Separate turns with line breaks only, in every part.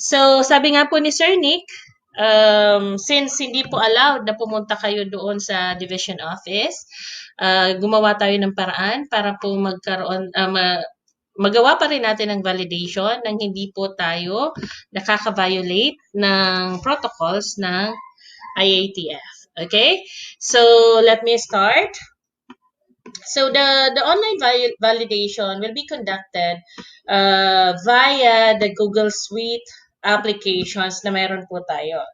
So, sabi nga po ni Sir Nick, since hindi po allowed na pumunta kayo doon sa division office, gumawa tayo ng paraan para po magawa pa rin natin ang validation nang hindi po tayo nakaka-violate ng protocols ng IATF. Okay? So, let me start. So the online validation will be conducted via the Google Suite applications na meron po tayo.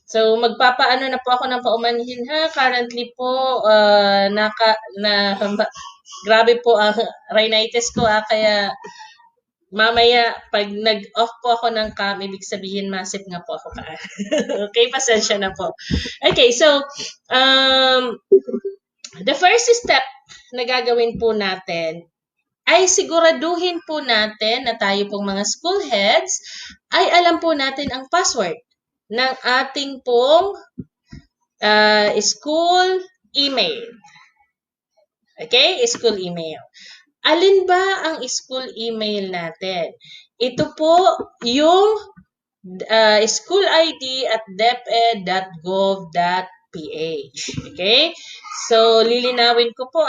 So magpapaano na po ako ng paumanhin ha. Currently po grabe po ang rhinitis ko kaya mamaya pag nag-off po ako ng cam, ibig sabihin massive nga po ako okay, pasensya na po. Okay, so the first step na gagawin po natin ay siguraduhin po natin na tayo pong mga school heads ay alam po natin ang password ng ating pong school email. Okay? School email. Alin ba ang school email natin? Ito po yung school ID at deped.gov.ph. Okay? So, lilinawin ko po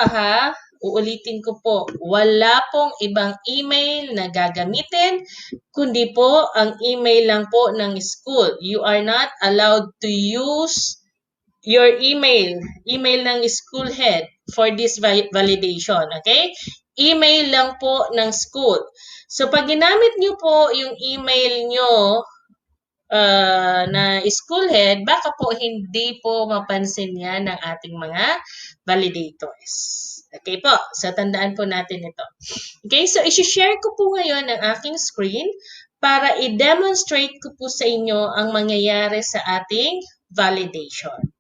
uulitin ko po, wala pong ibang email na gagamitin, kundi po ang email lang po ng school. You are not allowed to use your email ng school head for this validation. Okay? Email lang po ng school. So, pag ginamit nyo po yung email nyo na school head, baka po hindi po mapansin yan ng ating mga validators. Okay po, so tandaan po natin ito. Okay, so isi-share ko po ngayon ang aking screen para i-demonstrate ko po sa inyo ang mangyayari sa ating validation.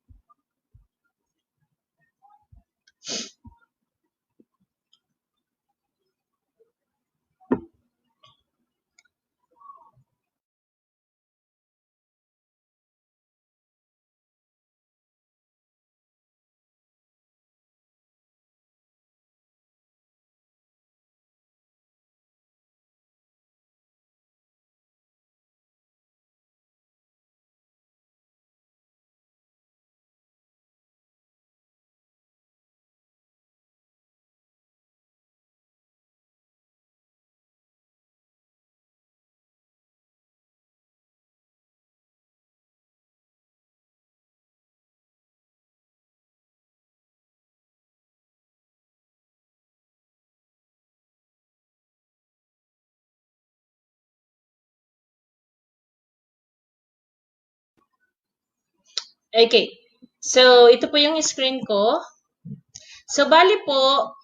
Okay. So, ito po yung screen ko. So, bali po,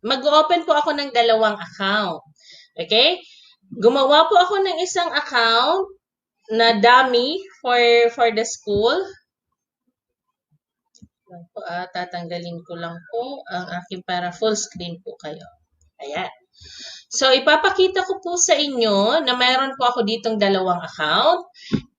mag-open po ako ng dalawang account. Okay? Gumawa po ako ng isang account na dummy for the school. Tatanggalin ko lang po ang aking para full screen po kayo. Ayan. So, ipapakita ko po sa inyo na mayroon po ako ditong dalawang account.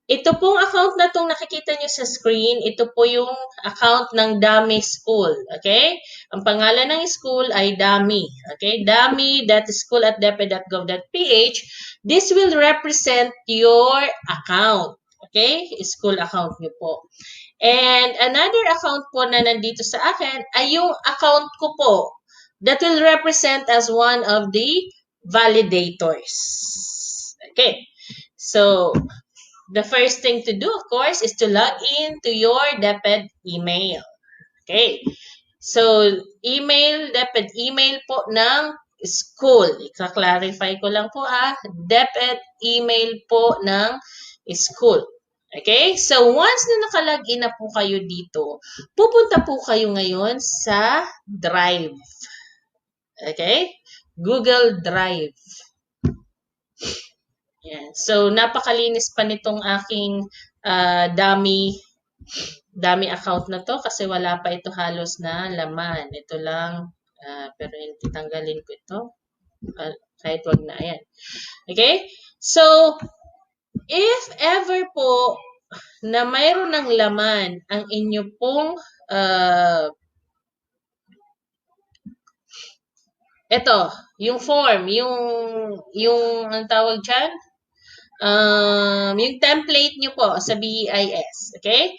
Ito pong account na itong nakikita nyo sa screen, ito po yung account ng Dummy School. Okay? Ang pangalan ng school ay Dummy. Okay? dummy.school@deped.gov.ph. This will represent your account. Okay? School account nyo po. And another account po na nandito sa akin ay yung account ko po that will represent as one of the validators. Okay. So, the first thing to do, of course, is to log in to your DepEd email. Okay. So, DepEd email po ng school. Ika-clarify ko lang po DepEd email po ng school. Okay? So, once na nakalagin na po kayo dito, pupunta po kayo ngayon sa Drive. Okay? Google Drive. Yan. So, napakalinis pa nitong aking dummy account na to kasi wala pa ito halos na laman. Ito lang, pero hindi tanggalin ko ito. Kahit wag na. Ayan. Okay? So, if ever po na mayroon ng laman ang inyo pong Ito, yung form, ang tawag dyan, yung template nyo po sa BIS. Okay?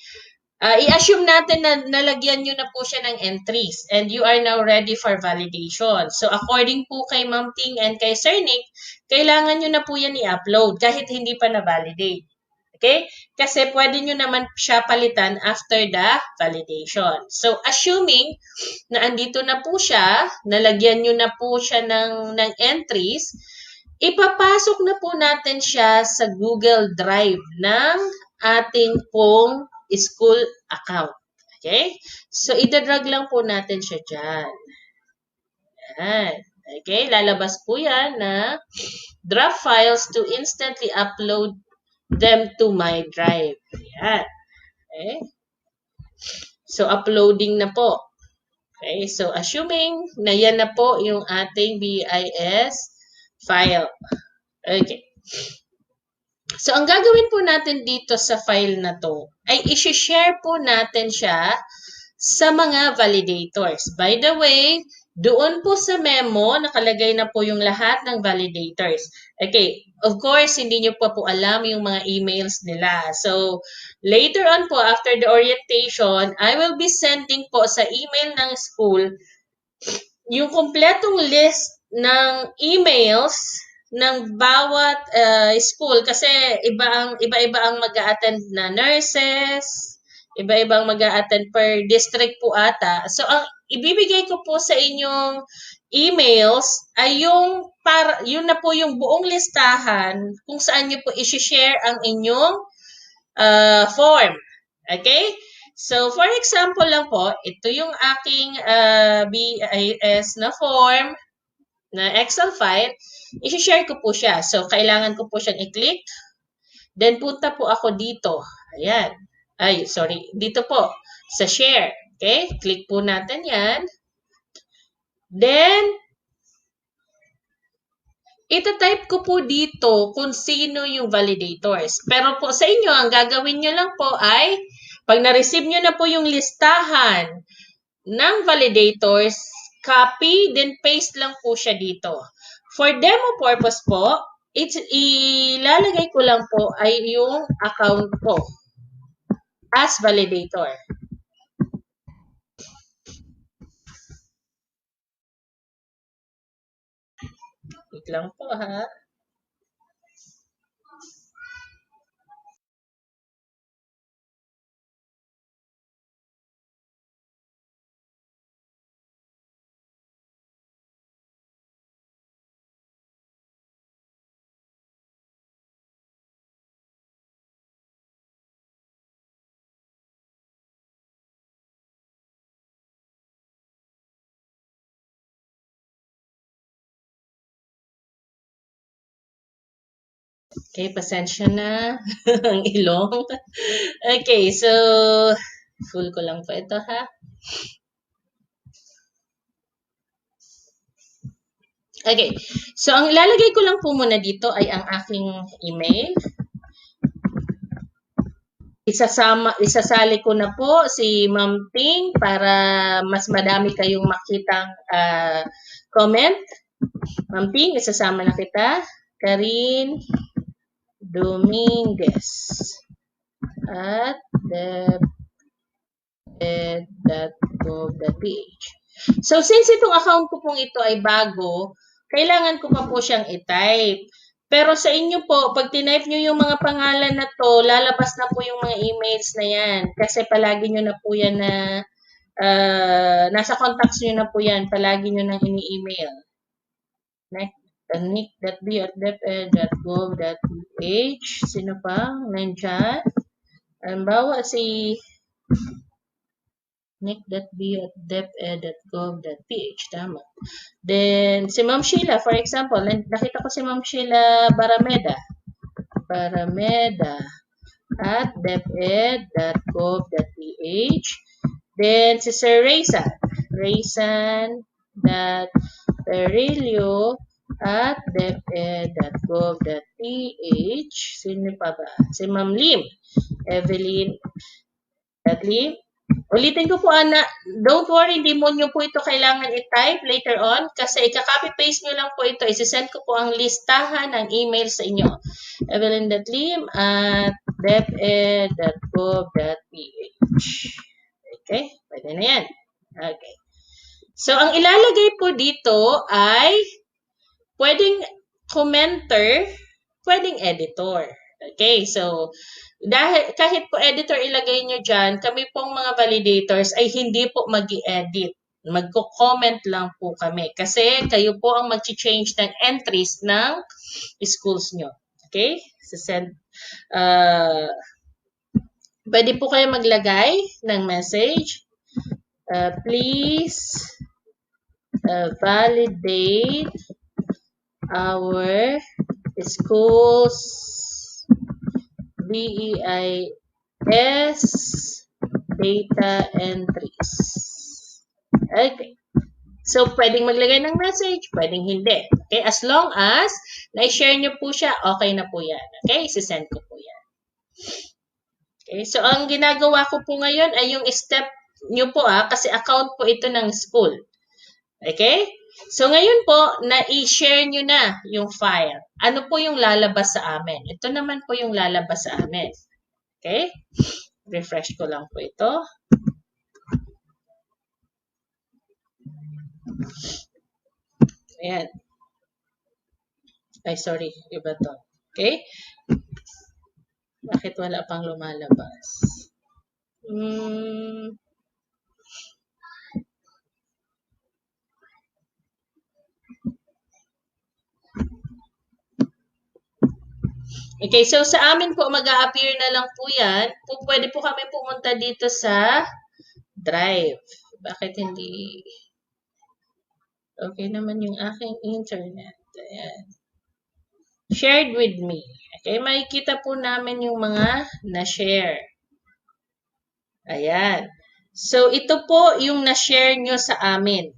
I-assume natin na nalagyan nyo na po siya ng entries and you are now ready for validation. So, according po kay Ma'am Ting and kay Sir Nick, kailangan nyo na po yan i-upload kahit hindi pa na-validate. Okay? Kasi pwede nyo naman siya palitan after the validation. So, assuming na andito na po siya, nalagyan nyo na po siya ng entries, ipapasok na po natin siya sa Google Drive ng ating pong school account. Okay? So, idadrag lang po natin siya dyan. Yan. Okay? Lalabas po yan na draft files to instantly upload them to my drive. Yan. Okay? So, uploading na po. Okay? So, assuming na yan na po yung ating BIS file. Okay. So, ang gagawin po natin dito sa file na to ay isi-share po natin siya sa mga validators. By the way, doon po sa memo, nakalagay na po yung lahat ng validators. Okay, of course, hindi nyo pa po alam yung mga emails nila. So, later on po, after the orientation, I will be sending po sa email ng school yung kumpletong list ng emails ng bawat school kasi iba-iba ang mag-a-attend na nurses, iba-iba ang mag-a-attend per district po ata. So ang ibibigay ko po sa inyong emails ay yun na po yung buong listahan kung saan niyo po i-share ang inyong form. Okay? So, for example lang po, ito yung aking BIS na form, na Excel file. I-share ko po siya. So, kailangan ko po siyang i-click. Then, punta po ako dito. Ayan. Ay, sorry. Dito po, sa share. Okay? Click po natin yan. Then, ita-type ko po dito kung sino yung validators. Pero po sa inyo, ang gagawin nyo lang po ay, pag na-receive nyo na po yung listahan ng validators, copy, then paste lang po siya dito. For demo purpose po, ilalagay ko lang po ay yung account ko as validator. Wait lang po ha. Okay, pasensya na ang ilong. Okay, so full ko lang po ito ha. Okay, so ang ilalagay ko lang po muna dito ay ang aking email. Isasali ko na po si Ma'am Ting para mas madami kayong makitang comment. Ma'am Ting, isasama na kita. Karin Dominguez at deped.gov.ph. So, since itong account ko pong ito ay bago, kailangan ko pa po siyang i-type. Pero sa inyo po, pag tinype nyo yung mga pangalan na to, lalabas na po yung mga emails na yan. Kasi palagi nyo na po yan na, nasa contacts nyo na po yan, palagi nyo nang ini-email. nick.deped.gov.ph. Sino pa? Nandyan. Halimbawa si nick.b.deped.gov.ph. Tama. Then, si Ma'am Sheila, for example, nakita ko si Ma'am Sheila Barameda at deped.gov.ph. Then, si Sir Raysan.perillo at deped.gov.ph. Sino pa ba? Si Ma'am Lim, Evelyn Lim Ulitin ko po, Ana, don't worry, hindi mo nyo po ito kailangan i-type later on kasi ika-copy-paste nyo lang po ito. Isisend ko po ang listahan ng email sa inyo. evelyn.lim@deped.gov.ph. Okay? Pwede na yan. Okay. So, ang ilalagay po dito ay pwedeng commenter, pwedeng editor. Okay, so dahil kahit po editor ilagay nyo dyan, kami pong mga validators ay hindi po mag-i-edit. Magko-comment lang po kami kasi kayo po ang mag-change ng entries ng schools nyo. Okay? So send, pwede po kayo maglagay ng message. Please validate our schools BEIS data entries. Okay. So, pwedeng maglagay ng message, pwedeng hindi. Okay? As long as na-share nyo po siya, okay na po yan. Okay? Isisend ko po yan. Okay? So, ang ginagawa ko po ngayon ay yung step nyo po kasi account po ito ng school. Okay? So, ngayon po, na-i-share nyo na yung file. Ano po yung lalabas sa amin? Ito naman po yung lalabas sa amin. Okay? Refresh ko lang po ito. Ayan. Ay, sorry. Iba to. Okay? Bakit wala pang lumalabas? Okay, so sa amin po, mag-a-appear na lang po yan. Pwede po kami pumunta dito sa Drive. Bakit hindi? Okay naman yung aking internet. Ayan. Shared with me. Okay, makikita po namin yung mga na-share. Ayan. So, ito po yung na-share nyo sa amin.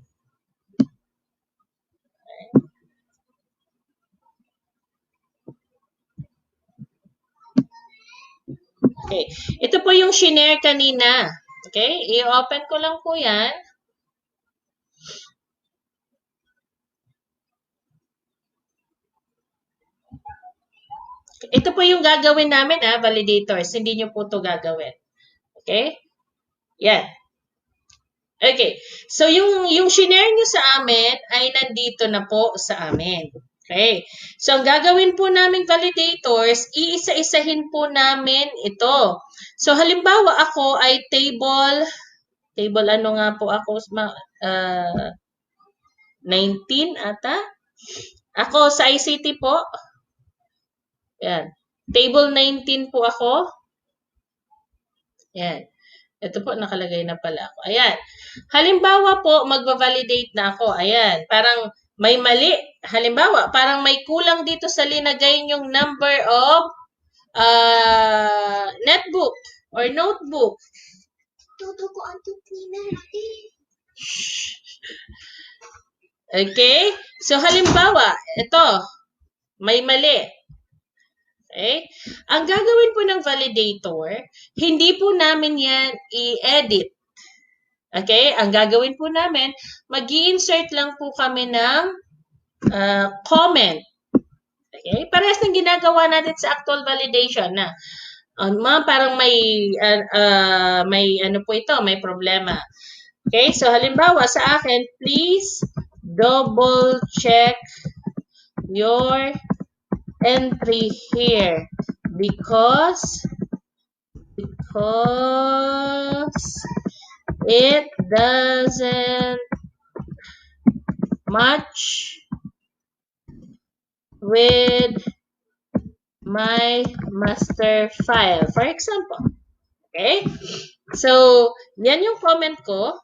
Okay. Ito po yung shinare kanina. Okay? I-open ko lang po yan. Ito po yung gagawin namin, validators. Hindi nyo po ito gagawin. Okay? Yan. Okay. So, yung shinare nyo sa amin ay nandito na po sa amin. Okay. So, ang gagawin po namin validators, iisa-isahin po namin ito. So, halimbawa ako ay table ano nga po ako, 19 ata. Ako sa ICT po. Yan. Table 19 po ako. Yan. Ito po, nakalagay na pala ako. Ayan. Halimbawa po, magva-validate na ako. Ayan. Parang may mali. Halimbawa, parang may kulang dito sa linagay yung number of netbook or notebook. Okay? So, halimbawa, ito, may mali. Okay? Ang gagawin po ng validator, hindi po namin yan i-edit. Okay? Ang gagawin po namin, mag-i-insert lang po kami ng comment. Okay? Parehas ng ginagawa natin sa actual validation na parang may ano po ito, may problema. Okay? So, halimbawa sa akin, please double check your entry here because it doesn't match with my master file, for example. Okay? So, yan yung comment ko.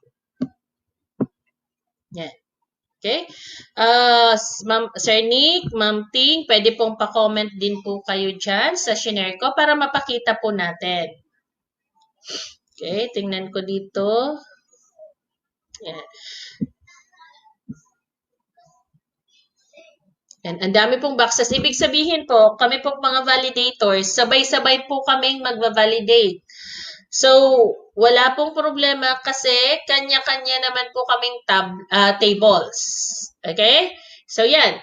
Yan. Okay? Sir Nick, Ma'am Ting, pwede pong pa-comment din po kayo dyan sa shinare ko para mapakita po natin. Okay, tingnan ko dito. Yan. Yan. Ang dami pong boxes. Ibig sabihin po, kami pong mga validators, sabay-sabay po kaming magva-validate. So, wala pong problema kasi kanya-kanya naman po kaming tables. Okay? So, yan.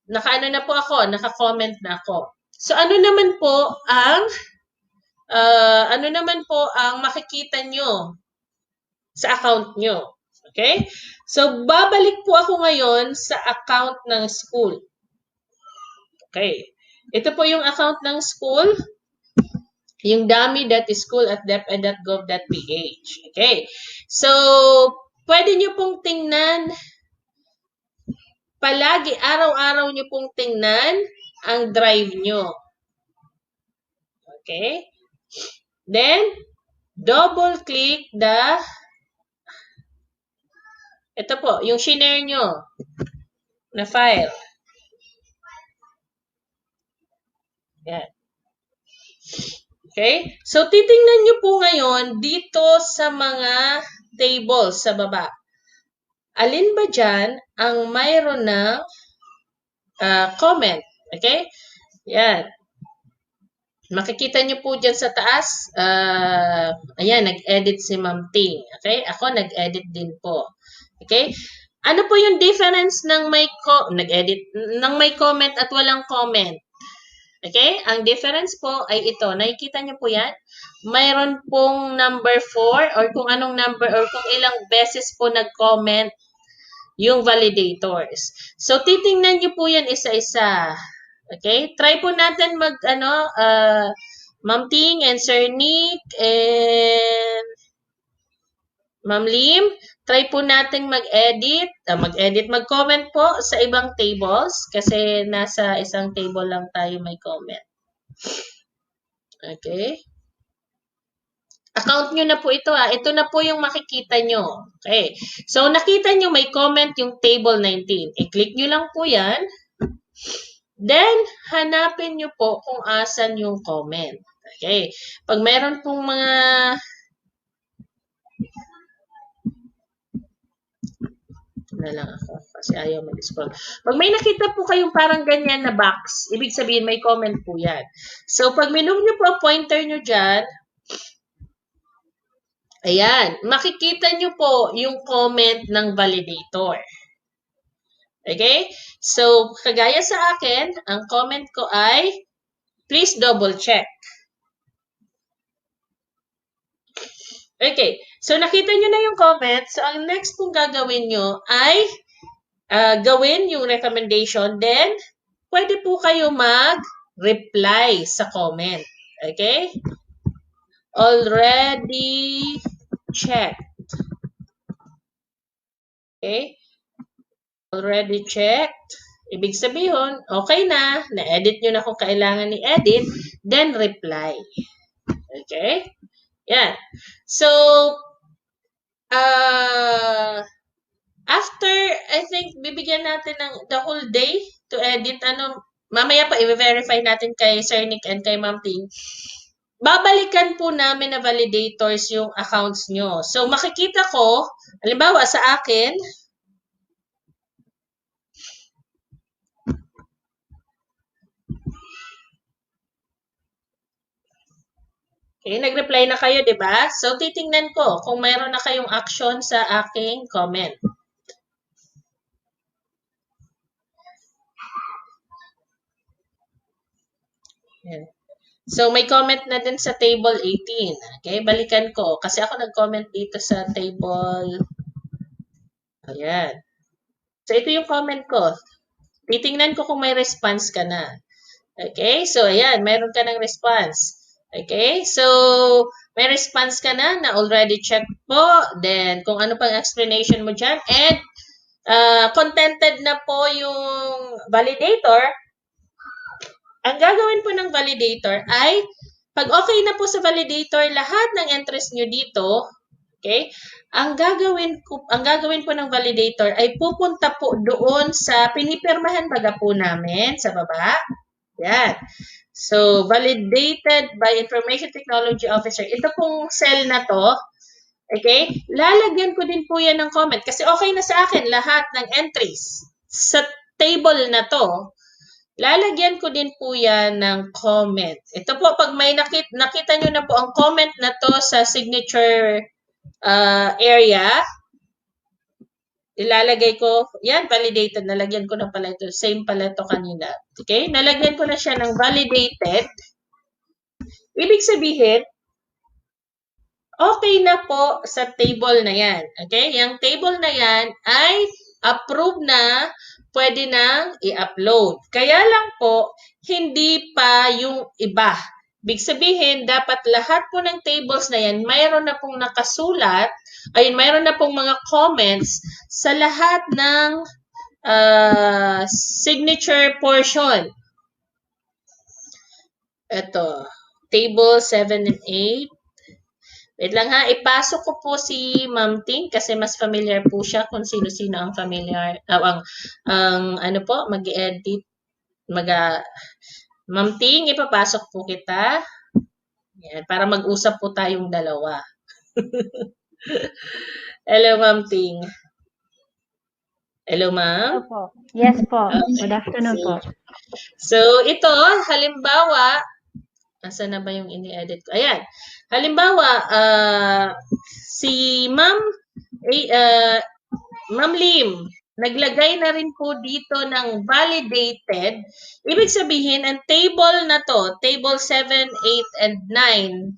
Naka-ano na po ako, naka-comment na ako. So, ano naman po ang makikita nyo sa account nyo? Okay? So, babalik po ako ngayon sa account ng school. Okay. Ito po yung account ng school. Yung dami.school@deped.gov.ph. Okay. So, pwede nyo pong tingnan, palagi, araw-araw nyo pong tingnan ang drive nyo. Okay. Then, double-click ito po, yung shinare nyo na file. Yan. Okay? So, titingnan nyo po ngayon dito sa mga tables sa baba. Alin ba dyan ang mayroon ng comment? Okay? Yan. Makikita nyo po dyan sa taas. Ayan, nag-edit si Ma'am Ting. Okay? Ako, nag-edit din po. Okay? Ano po yung difference ng may comment at walang comment? Okay? Ang difference po ay ito. Nakikita niyo po yan? Mayroon pong number 4 or kung anong number or kung ilang beses po nag-comment yung validators. So, titingnan niyo po yan isa-isa. Okay? Try po natin Ma'am Ting and Sir Nick and Ma'am Lim, try po natin mag-edit, mag-comment po sa ibang tables kasi nasa isang table lang tayo may comment. Okay? Account nyo na po ito ha. Ito na po yung makikita nyo. Okay. So, nakita nyo may comment yung table 19. I-click nyo lang po yan. Then, hanapin nyo po kung asan yung comment. Okay. Pag meron pong mga na lang ako kasi ayaw mag-scroll. Pag may nakita po kayong parang ganyan na box, ibig sabihin may comment po yan. So, pag minove nyo po pointer nyo dyan, ayan, makikita nyo po yung comment ng validator. Okay? So, kagaya sa akin, ang comment ko ay, please double check. Okay. So, nakita nyo na yung comment. So, ang next pong gagawin nyo ay gawin yung recommendation. Then, pwede po kayo mag-reply sa comment. Okay? Already checked. Okay? Already checked. Ibig sabihin, okay na. Na-edit nyo na kung kailangan ni-edit. Then, reply. Okay? Yan. So, after, I think, bibigyan natin ng the whole day to edit. Mamaya pa, i-verify natin kay Sir Nick and kay Ma'am Ting. Babalikan po namin na validators yung accounts nyo. So, makikita ko, halimbawa sa akin, okay, nag-reply na kayo, di ba? So, titingnan ko kung mayroon na kayong action sa aking comment. Yan. So, may comment na din sa table 18. Okay, balikan ko. Kasi ako nag-comment dito sa table. Ayan. So, ito yung comment ko. Titingnan ko kung may response ka na. Okay, so ayan, mayroon ka ng response. Okay, so may response ka na already checked po. Then, kung ano pang explanation mo dyan. And, contented na po yung validator. Ang gagawin po ng validator ay, pag okay na po sa validator, lahat ng entries nyo dito, okay, ang gagawin po ng validator ay pupunta po doon sa pinipirmahan baga po namin sa baba. Yan. So, validated by Information Technology Officer. Ito pong cell na to, okay, lalagyan ko din po yan ng comment kasi okay na sa akin lahat ng entries sa table na to. lalagyan ko din po yan ng comment. Ito po, pag may nakita nyo na po ang comment na to sa signature area, ilalagay ko, yan, validated. Nalagyan ko na pala ito. Same pala ito kanina. Okay? Nalagyan ko na siya ng validated. Ibig sabihin, okay na po sa table na yan. Okay? Yung table na yan ay approved na, pwede nang i-upload. Kaya lang po, hindi pa yung iba. Ibig sabihin, dapat lahat po ng tables na yan, mayroon na pong nakasulat, ayun, mayroon na pong mga comments sa lahat ng signature portion. Ito, table 7 and 8. Wait lang ha, ipasok ko po si Ma'am Ting kasi mas familiar po siya kung sino-sino ang familiar, ang ano po, mag-edit, Ma'am Ting, ipapasok po kita. Yan, para mag-usap po tayong dalawa. Hello, Ma'am Ting. Hello, Ma'am?
po. Yes po. Good afternoon po.
So, ito, halimbawa, asan na ba yung ini-edit ko? Ayan. Halimbawa, si Ma'am Ma'am Lim, naglagay na rin po dito ng validated. Ibig sabihin, ang table na to, table 7, 8, and 9,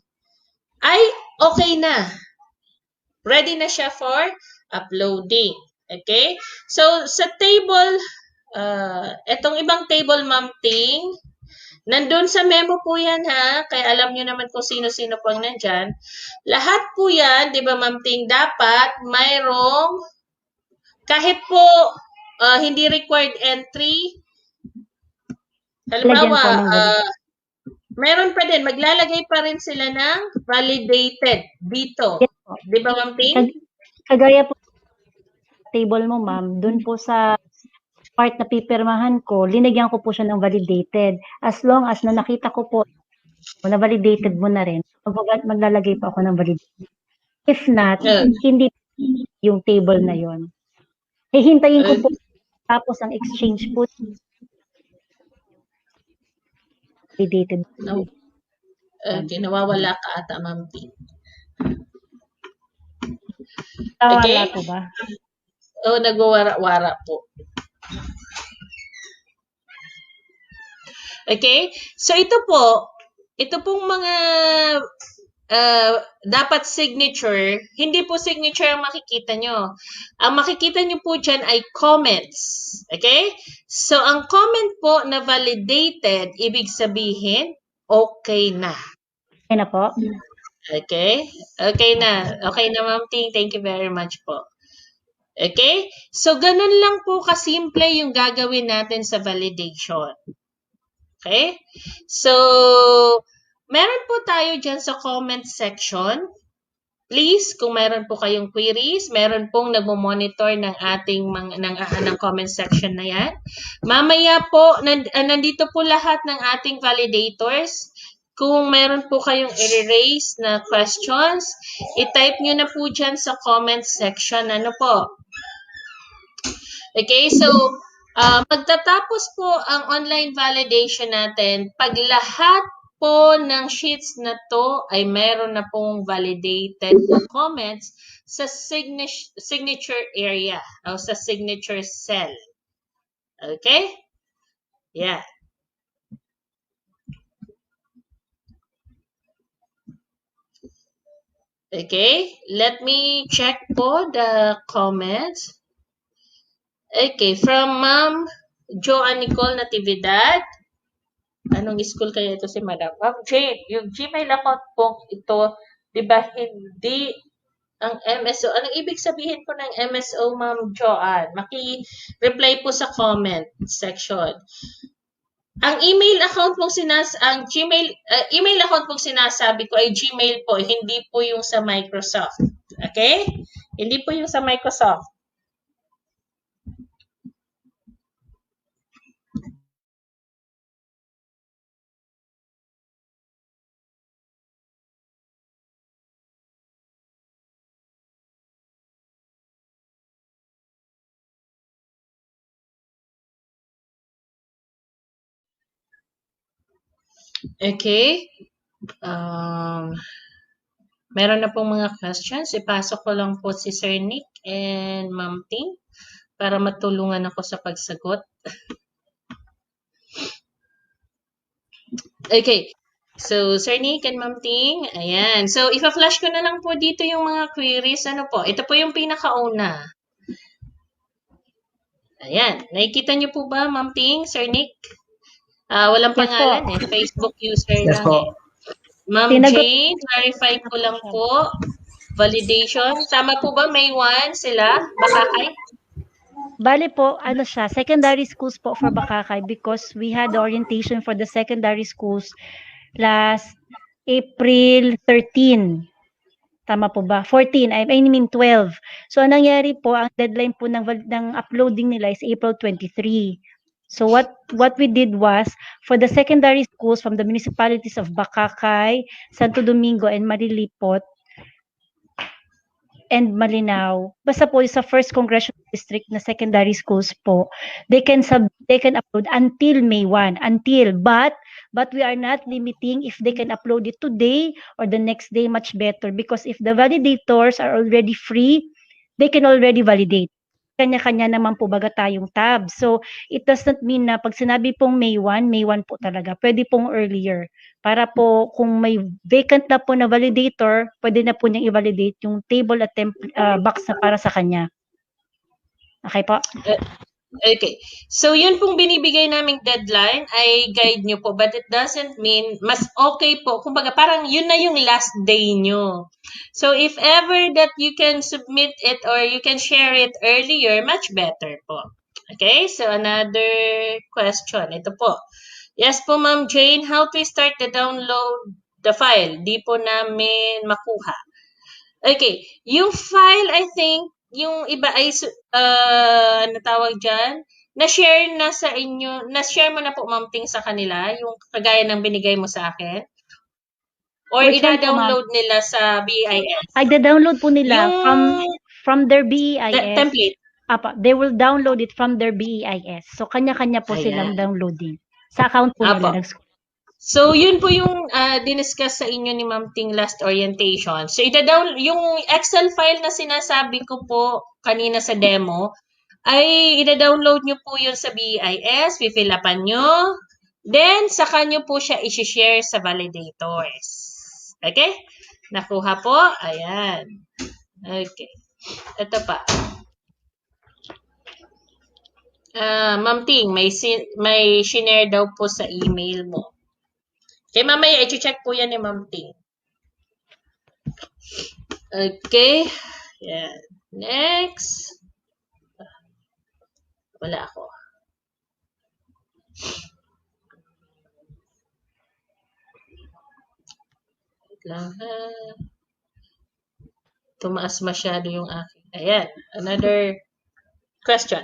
ay okay na. Ready na siya for uploading. Okay? So, sa table, etong ibang table, Ma'am Ting, nandun sa memo po yan ha, kaya alam nyo naman kung sino-sino po ang nandyan. Lahat po yan, di ba Ma'am Ting, dapat mayroong, kahit po hindi required entry, halimbawa, meron pa din, maglalagay pa rin sila ng validated dito.
Yes po.
Di ba Ma'am Ting?
Kagaya po table mo, ma'am, dun po sa part na pipirmahan ko, linagyan ko po siya ng validated. As long as na nakita ko po na validated mo na rin, maglalagay pa ako ng validated. If not, hindi yung table na yon. Hihintayin ko po tapos ang exchange po validated.
No. Okay, nawawala ka ata, Ma'am Ting.
Nawawala po ba?
Oo, nagwawara-wara po. Okay? So, ito pong mga dapat signature, hindi po signature ang makikita nyo. Ang makikita nyo po dyan ay comments. Okay? So, ang comment po na validated, ibig sabihin, okay na.
Okay na po?
Okay? Okay na. Okay na, Ma'am Ting. Thank you very much po. Okay? So, ganun lang po kasimple yung gagawin natin sa validation. Okay? So, meron po tayo dyan sa comment section. Please, kung meron po kayong queries, meron pong nagmo-monitor ng ating ng comment section na yan. Mamaya po, nandito po lahat ng ating validators. Kung meron po kayong i-raise na questions, i-type nyo na po dyan sa comment section. Ano po? Okay, so magtatapos po ang online validation natin pag lahat po ng sheets na to ay meron na pong validated comments sa signature area o sa signature cell. Okay? Yeah. Okay, let me check po the comments. Okay, from Ma'am Joanne Nicole Natividad. Anong school kaya ito si Madam? Jane, yung Gmail account po ito, di ba hindi ang MSO? Anong ibig sabihin po ng MSO, Ma'am Joanne? Maki-reply po sa comment section. Ang email account pong email account pong sinasabi ko ay Gmail po, hindi po yung sa Microsoft. Okay? Hindi po yung sa Microsoft. Okay. Meron na pong mga questions. Ipasok ko lang po si Sir Nick and Ma'am Ting para matulungan ako sa pagsagot. Okay. So, Sir Nick and Ma'am Ting, ayan. So, ipa-flash ko na lang po dito yung mga queries. Ano po? Ito po yung pinakauna. Ayan. Nakikita niyo po ba, Ma'am Ting, Sir Nick? Walang
Yes po.
pangalan eh. Facebook user
Yes
lang
po.
eh. Ma'am
Sinagot
Jane, clarify ko lang po. Validation. Tama po ba? May 1 sila? Bakakay?
Bale po, ano siya, secondary schools po for Bakakay because we had the orientation for the secondary schools last April 13. Tama po ba? 14, I mean 12. So, ang nangyari po, ang deadline po ng uploading nila is April 23. So, what we did was, for the secondary schools from the municipalities of Bakakay, Santo Domingo, and Marilipot, and Malinao, basta po sa first congressional district na secondary schools po, they can upload until May 1, but we are not limiting if they can upload it today or the next day, much better, because if the validators are already free, they can already validate. Kanya-kanya naman po baga tayong tab. So, it does not mean na pag sinabi pong May 1 po talaga. Pwede pong earlier. Para po kung may vacant na po na validator, pwede na po niyang i-validate yung table at box na para sa kanya. Okay po?
Okay. So, yun pong binibigay naming deadline ay guide nyo po. But it doesn't mean mas okay po. Kumbaga, parang yun na yung last day nyo. So, if ever that you can submit it or you can share it earlier, much better po. Okay? So, another question. Ito po. Yes po, Ma'am Jane. How to start the download the file? Di po namin makuha. Okay. Yung file, I think, yung iba ay, ano tawag dyan? Na-share na sa inyo, na-share mo na po, Ma'am Ting, sa kanila, yung kagaya ng binigay mo sa akin? Or
Which one po,
ida-download nila sa BIS?
Ay, da-download po nila
Yung
from their BEIS.
template.
They will download it from their BEIS. So, kanya-kanya po silang
Ayan.
downloading. Sa account po
Apo.
nila.
So, yun po yung diniscuss sa inyo ni Ma'am Ting last orientation. So, yung Excel file na sinasabi ko po kanina sa demo, ay ida-download nyo po yun sa BIS, fill upan nyo, then saka nyo po siya i-share sa validators. Okay? Nakuha po? Ayan. Okay. Ito pa. Ma'am Ting, may shinare daw po sa email mo. Okay, mamaya i-check po yan ni Ma'am Ting. Okay. Yan. Next. Wala ako. Wait lang ha. Tumaas masyado yung akin. Ayan. Another question.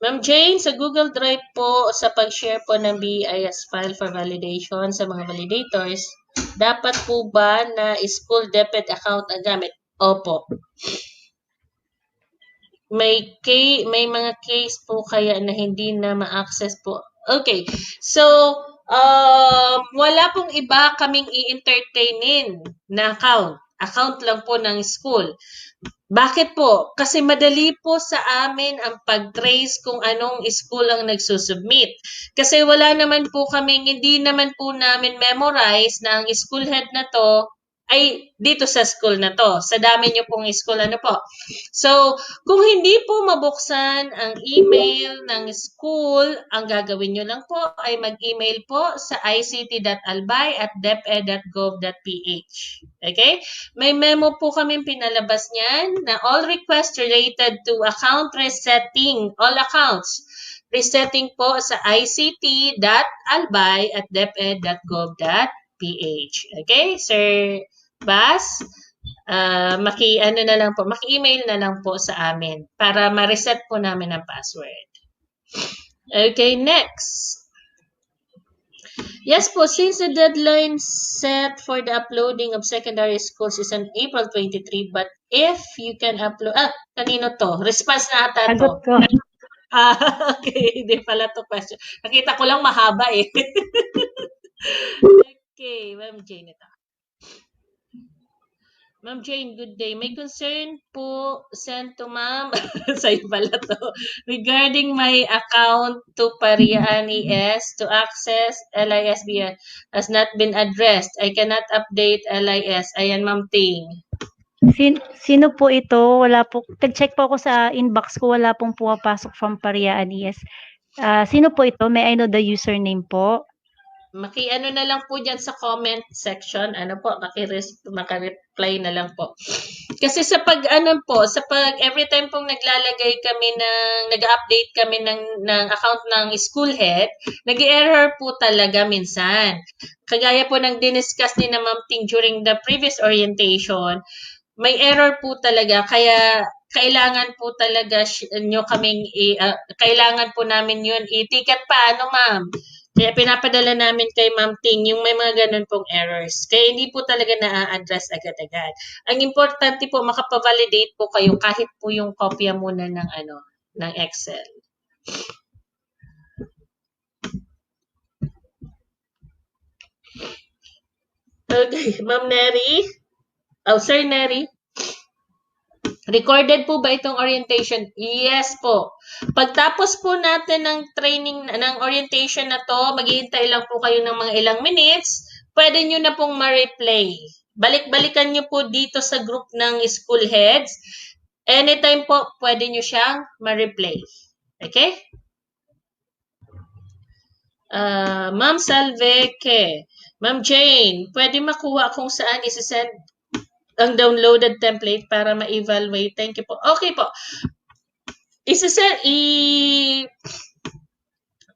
Ma'am Jane, sa Google Drive po, sa pag-share po ng BIS file for validation sa mga validators, dapat po ba na school DepEd account ang gamit? Opo. May mga case po kaya na hindi na ma-access po. Okay. So, wala pong iba kaming i-entertainin na account. Account lang po ng school. Bakit po? Kasi madali po sa amin ang pag-trace kung anong school ang nagsusubmit. Kasi wala naman po kaming, hindi naman po namin memorize na ang school head na to ay dito sa school na to. Sa dami nyo pong school, ano po. So, kung hindi po mabuksan ang email ng school, ang gagawin nyo lang po ay mag-email po sa ict.albay@deped.gov.ph. Okay? May memo po kami pinalabas niyan na all requests related to account resetting, all accounts, resetting po sa ict.albay@deped.gov.ph. Okay, Sir Bas? Maki-email na lang po sa amin para ma-reset po namin ang password. Okay, next. Yes po, since the deadline set for the uploading of secondary schools is on April 23, but if you can upload, kanino to? Response na ata to.
Sagot ko.
Okay, hindi pala to question. Nakita ko lang mahaba eh. Okay, Ma'am Jane ito. Ma'am Jane, good day. May concern po sent to Ma'am, sa'yo pala to, regarding my account to Parian ES to access LISBN has not been addressed. I cannot update LIS. Ayan, Ma'am Ting.
Sino po ito? Wala po. Nag-check po ako sa inbox ko, wala pong pumapasok from Pariaan ES. Sino po ito? May I know the username po?
Maki-ano na lang po dyan sa comment section. Ano po, maka-reply na lang po. Kasi sa every time pong naglalagay kami nag-update kami ng account ng school head, nag-error po talaga minsan. Kagaya po ng diniscuss ni na Ma'am Ting during the previous orientation, may error po talaga. Kaya kailangan po talaga kailangan po namin yun i-ticket pa, ano ma'am? Kaya pinapadala namin kay Ma'am Ting yung may mga ganun pong errors. Kaya hindi po talaga na-address agad-agad. Ang importante po, makapa-validate po kayo kahit po yung kopya muna ng Excel. Okay, Ma'am Neri. Oh, Sir Neri. Recorded po ba itong orientation? Yes po. Pagtapos po natin ng training, ng orientation na to, maghihintay lang po kayo ng mga ilang minutes, pwede nyo na pong ma-replay. Balik-balikan nyo po dito sa group ng school heads. Anytime po, pwede nyo siyang ma-replay. Okay? Ma'am Salveke, Ma'am Jane, pwede makuha kung saan isi-send ang downloaded template para ma-evaluate. Thank you po. Okay po.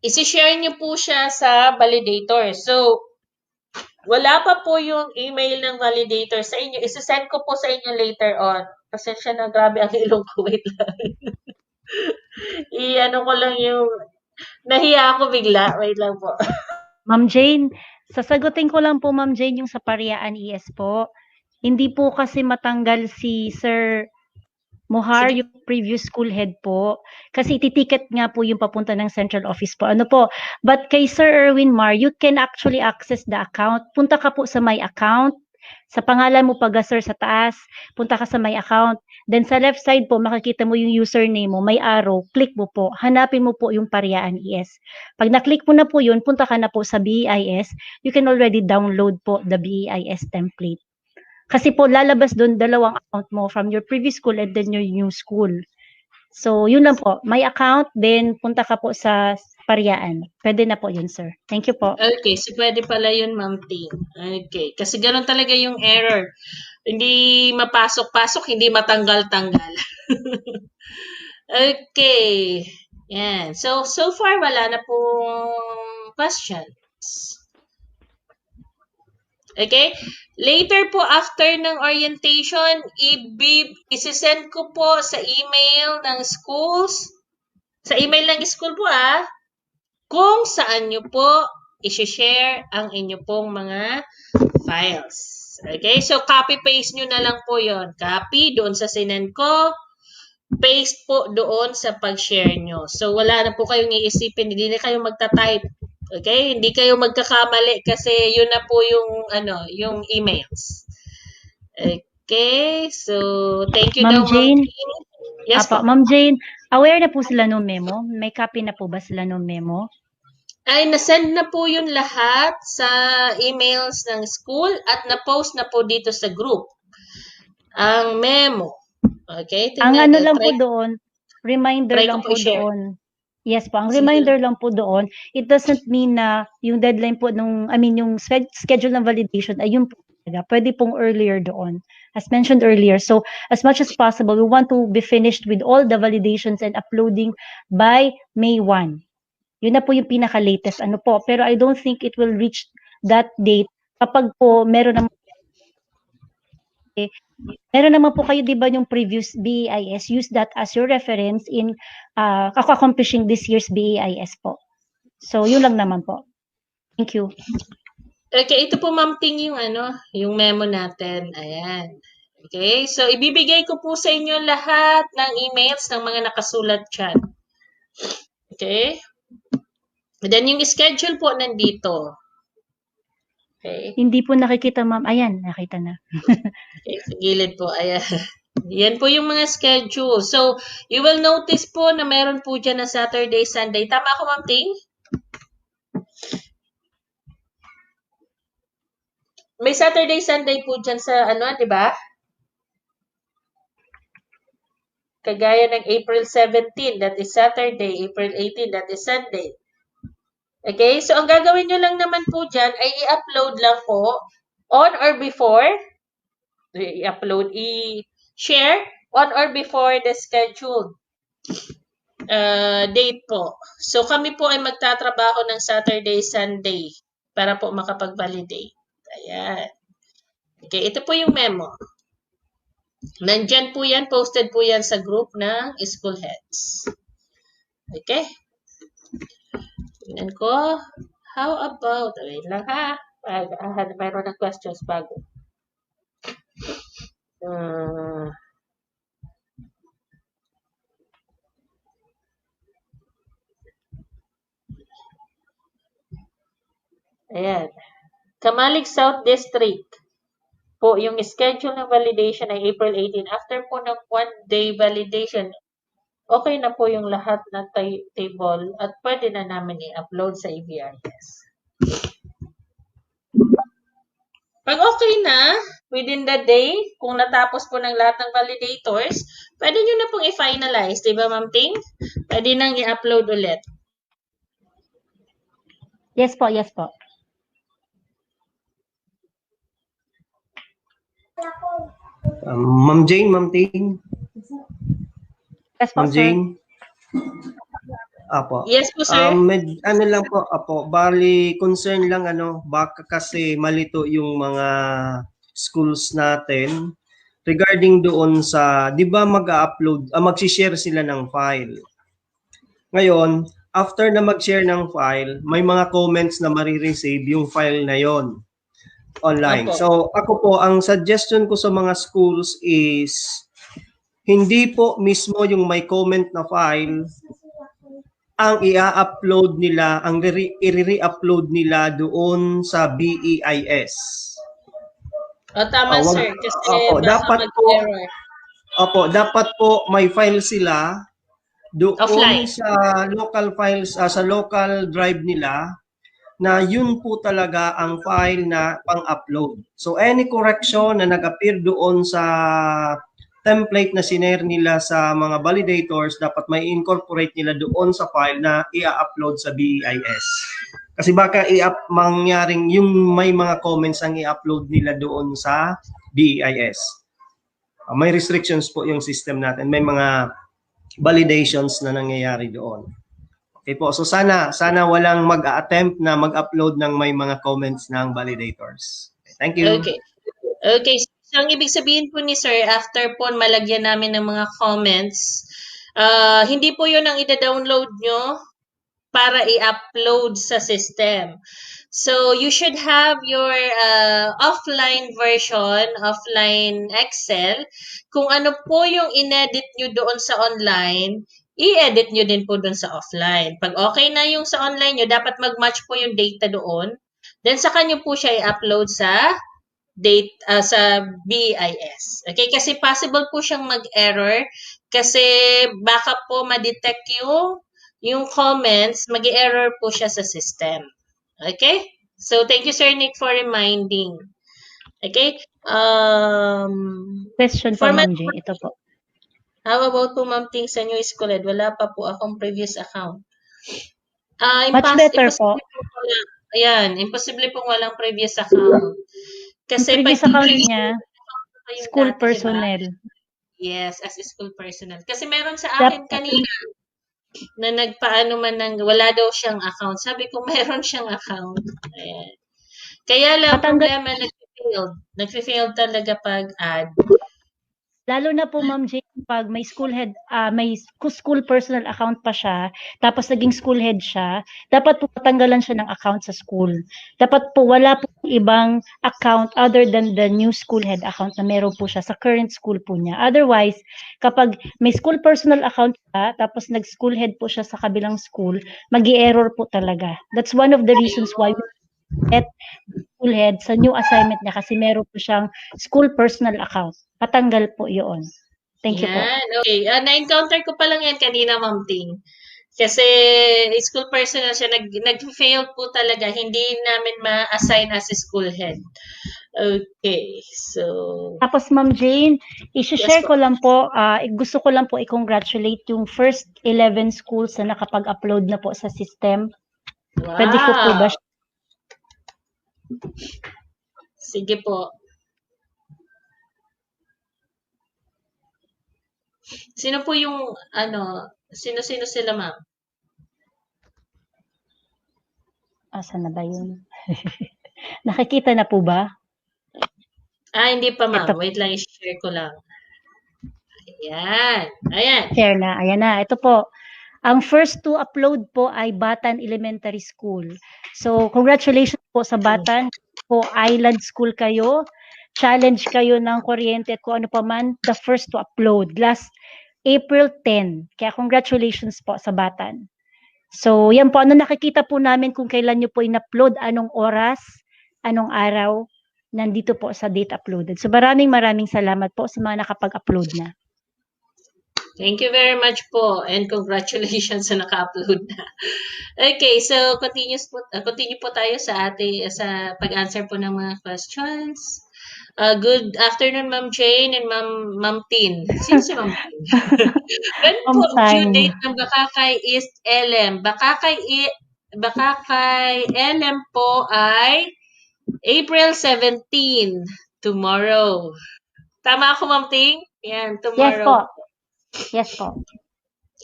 Isi-share niyo po siya sa validator. So, wala pa po yung email ng validator sa inyo. Isi-send ko po sa inyo later on. Pasensya na, grabe ang ilong ko. Wait lang. I-ano ko lang yung... Nahiya ako bigla. Wait lang po.
Ma'am Jane, sasagutin ko lang po Ma'am Jane yung sa Pariaan ES po. Hindi po kasi matanggal si Sir Mohar,
Sige.
yung previous school head po. Kasi ititicket nga po yung papunta ng central office po. Ano po? But kay Sir Erwin Mar, you can actually access the account. Punta ka po sa my account. Sa pangalan mo pag sir sa taas, punta ka sa my account. Then sa left side po, makikita mo yung username mo, may arrow, click mo po. Hanapin mo po yung Pariaan ES. Pag na-click mo na po yun, punta ka na po sa BEIS. You can already download po the BEIS template. Kasi po lalabas doon dalawang account mo from your previous school and then your new school. So, yun lang po. My account, then punta ka po sa Pariaan. Pwede na po yun, sir. Thank you po.
Okay, so pwede pala yun, Ma'am Ting. Okay, kasi ganoon talaga yung error. Hindi mapasok-pasok, hindi matanggal-tanggal. Okay. Yan. So far, wala na pong questions. Okay? Later po, after ng orientation, isi-send ko po sa email ng schools, sa email ng school po kung saan nyo po isi-share ang inyo pong mga files. Okay? So, copy-paste nyo na lang po yon. Copy doon sa sinend ko, paste po doon sa pag-share nyo. So, wala na po kayong iisipin, hindi na kayo magta-type. Okay? Hindi kayo magkakamali kasi yun na po yung emails. Okay? So, thank you
Ma'am
daw,
Jane.
Ma'am. Yes po.
Ma'am Jane, aware na po sila ng memo? May copy na po ba sila ng memo?
Ay, nasend na po yun lahat sa emails ng school at na-post na po dito sa group. Ang memo. Okay?
Ang ano lang po doon, reminder
try
lang
ko po
po
i-share.
doon. Yes po, ang
Sige
reminder
lang.
lang po doon, it doesn't mean na yung deadline po yung schedule ng validation ay yun po talaga. Pwede pong earlier doon, as mentioned earlier. So, as much as possible, we want to be finished with all the validations and uploading by May 1. Yun na po yung pinaka-latest ano po. Pero I don't think it will reach that date kapag po meron naman po kayo, di ba, yung previous BEIS, use that as your reference in accomplishing this year's BEIS po. So, yun lang naman po. Thank you.
Okay, ito po, Ma'am Ting, yung memo natin. Ayan. Okay, so ibibigay ko po sa inyo lahat ng emails ng mga nakasulat dyan. Okay? And then yung schedule po nandito. Okay.
Hindi po nakikita, ma'am. Ayan, nakita na.
Okay, sa gilid po. Ayan. Yan po yung mga schedule. So, you will notice po na meron po dyan na Saturday, Sunday. Tama ako, Ma'am Ting? May Saturday, Sunday po dyan sa ano, di ba? Kagaya ng April 17, that is Saturday. April 18, that is Sunday. Okay? So, ang gagawin nyo lang naman po dyan ay i-upload lang po on or before. I-upload, i-share on or before the scheduled date po. So, kami po ay magtatrabaho ng Saturday, Sunday para po makapag-validate. Ayan. Okay, ito po yung memo. Nandyan po yan, posted po yan sa group ng school heads. Okay? Tingnan ko. How about, wait lang ha. Mayroon ng questions bago. Ayan. Kamalig South District po, yung schedule ng validation ay April 18. After po ng 1-day validation, okay na po yung lahat ng table at pwede na namin i-upload sa EVRS. Pag okay na, within the day, kung natapos po ng lahat ng validators, pwede nyo na pong i-finalize, di ba, Ma'am Ting? Pwede nang i-upload ulit.
Yes po, yes po.
Ma'am Jane, Ma'am Ting.
Yes po,
Ma'am
sir.
Jane. Apo.
Yes po, sir.
Ano lang po, apo, bali concern lang baka kasi malito yung mga schools natin regarding doon sa, 'di ba mag-upload, mag-share sila ng file. Ngayon, after na mag-share ng file, may mga comments na marireceive yung file na yon online.
Opo.
So, ako po, ang suggestion ko sa mga schools is hindi po mismo yung may comment na file ang i-upload nila, ang i-re-upload nila doon sa BEIS.
Tama, sir. Kasi
opo,
baka mag-error.
Opo, dapat po may file sila doon
Offline.
sa local files, sa local drive nila, na yun po talaga ang file na pang-upload. So, any correction na nag-appear doon sa template na sinare nila sa mga validators, dapat may incorporate nila doon sa file na i-upload sa BEIS. Kasi baka mangyaring yung may mga comments ang i-upload nila doon sa BEIS. May restrictions po yung system natin. May mga validations na nangyayari doon. Okay po. So sana walang mag-attempt na mag-upload ng may mga comments ng validators. Okay, thank you.
Okay. Okay. So, ang ibig sabihin po ni sir, after po malagyan namin ng mga comments, hindi po yun ang ida-download nyo para i-upload sa system. So, you should have your offline version, offline Excel. Kung ano po yung inedit nyo doon sa online, i-edit nyo din po doon sa offline. Pag okay na yung sa online nyo, dapat mag-match po yung data doon. Then, saka nyo po siya i-upload sa sa BEIS. Okay? Kasi possible po siyang mag-error kasi baka po ma-detect yung comments, mag-error po siya sa system. Okay? So, thank you, Sir Nick, for reminding. Okay?
Question po, Ma'am Jane. Ito po.
How about po, Ma'am Ting, sa new school ed? Wala pa po akong previous account.
Much better po.
Ayan, imposible pong walang previous account. Kasi
previous account niya, school personnel.
Yes, as a school personnel. Kasi meron sa akin kanina na nagpaano man ng wala daw siyang account. Sabi ko meron siyang account. Ayan. Kaya lang problema nag-failed talaga pag add.
Lalo na po, Ma'am Jane, pag may school head, may school personal account pa siya, tapos naging school head siya, dapat po patanggalan siya ng account sa school. Dapat po wala po ibang account other than the new school head account na meron po siya sa current school po niya. Otherwise, kapag may school personal account siya, tapos nag-school head po siya sa kabilang school, magi-error po talaga. That's one of the reasons why at school head sa new assignment niya kasi meron po siyang school personal account. Patanggal po yun. Thank you po.
Yan, okay. Na-encounter ko pa lang yan kanina, Ma'am Ting. Kasi school personnel siya, nag-fail po talaga. Hindi namin ma-assign as school head. Okay, so...
Tapos Ma'am Jane, i-share
Yes
ko lang po, gusto ko lang po i-congratulate yung first 11 schools na nakapag-upload na po sa system. Pwede ko po ba
Wow! Sige po. Sino po yung, sino-sino sila, ma'am?
Asan na ba yun? Nakikita na po ba?
Hindi pa, ma'am.
Ito.
Wait lang, i-share ko lang. Ayan. Ayan.
Share na. Ayan na. Ito po. Ang first to upload po ay Batan Elementary School. So, congratulations po sa Batan. Po, island school kayo. Challenge kayo ng kuryente at kung ano pa man, the first to upload. Last April 10. Kaya congratulations po sa Batan. So, yan po. Ano nakikita po namin kung kailan nyo po in-upload, anong oras, anong araw, nandito po sa date uploaded. So, maraming salamat po sa mga nakapag-upload na.
Thank you very much po and congratulations sa naka-upload na. Okay, so continue po tayo sa sa pag-answer po ng mga questions. Good afternoon, Ma'am Jane and Ma'am Tin. Sino si Ma'am Tin? When po due date ng Bakakay East LM? Bakakay LM po ay April 17, tomorrow. Tama ako, Ma'am Ting? Yan, tomorrow.
Yes po. Yes po.